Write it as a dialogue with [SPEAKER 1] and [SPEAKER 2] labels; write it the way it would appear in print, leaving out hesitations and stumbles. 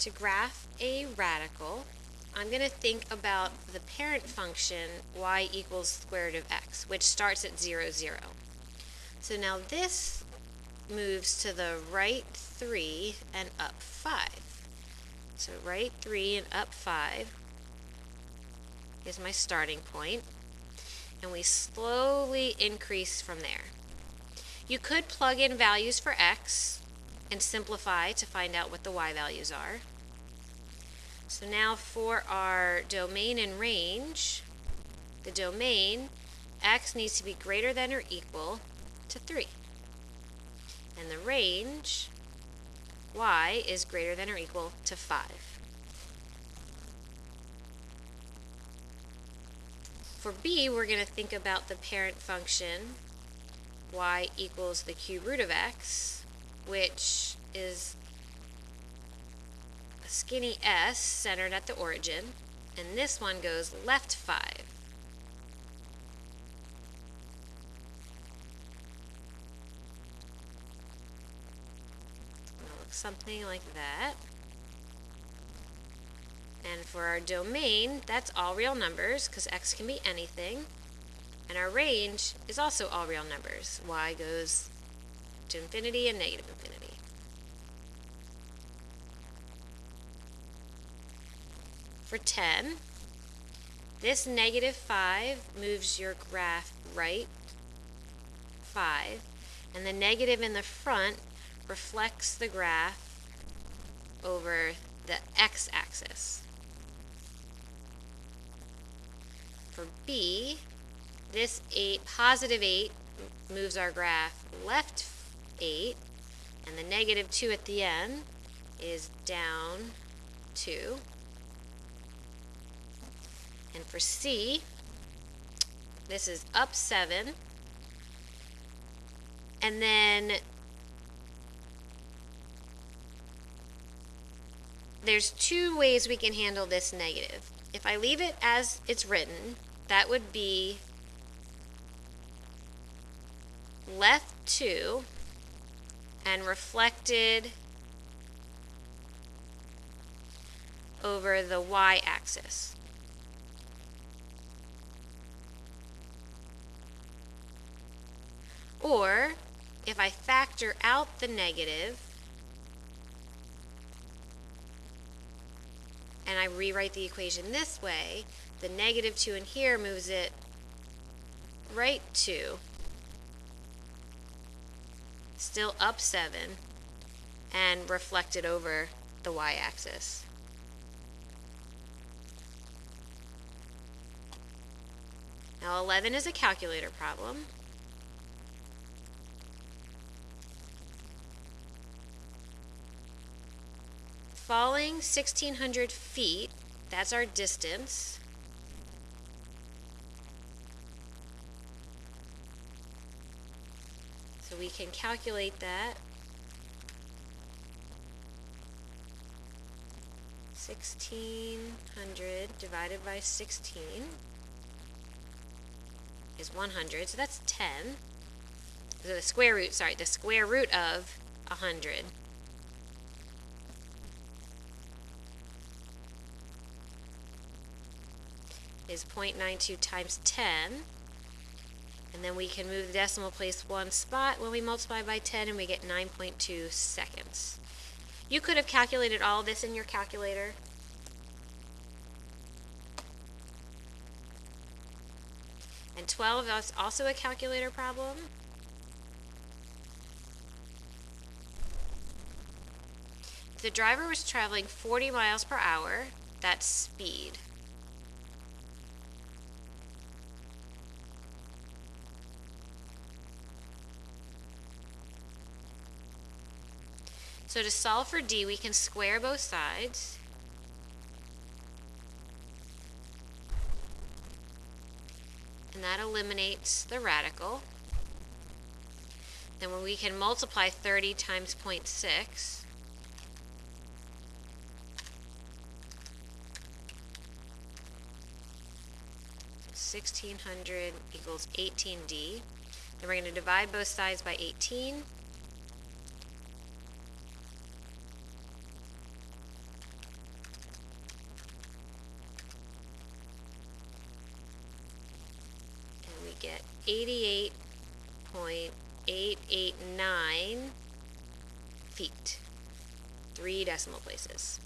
[SPEAKER 1] to graph a radical, I'm going to think about the parent function y equals square root of x, which starts at 0, 0. So now this moves to the right 3 and up 5. So right 3 and up 5 is my starting point, and we slowly increase from there. You could plug in values for x and simplify to find out what the y values are. So now for our domain and range, the domain, x needs to be greater than or equal to 3. And the range, y, is greater than or equal to 5. For b, we're going to think about the parent function, y equals the cube root of x, which is a skinny s centered at the origin, and this one goes left 5. It'll look something like that. And for our domain, that's all real numbers, because x can be anything. And our range is also all real numbers. Y goes to infinity and negative infinity. For 10, this negative 5 moves your graph right 5, and the negative in the front reflects the graph over the x-axis. For b, this positive 8 moves our graph left 8, and the negative 2 at the end is down 2. And for c, this is up 7, and then there's two ways we can handle this negative. If I leave it as it's written, that would be left 2 and reflected over the y-axis. Or, if I factor out the negative and I rewrite the equation this way, the negative 2 in here moves it right 2, still up 7, and reflected over the y-axis. Now 11 is a calculator problem. Falling 1,600 feet, that's our distance. So we can calculate that. 1,600 divided by 16 is 100, so that's 10. So the square root of 100. Is 0.92 times 10, and then we can move the decimal place one spot when we multiply by 10, and we get 9.2 seconds. You could have calculated all of this in your calculator. And 12 is also a calculator problem. If the driver was traveling 40 miles per hour, that's speed. So to solve for d, we can square both sides. And that eliminates the radical. Then we can multiply 30 times 0.6. So 1,600 equals 18d. Then we're going to divide both sides by 18. get 88.889 feet. 3 decimal places.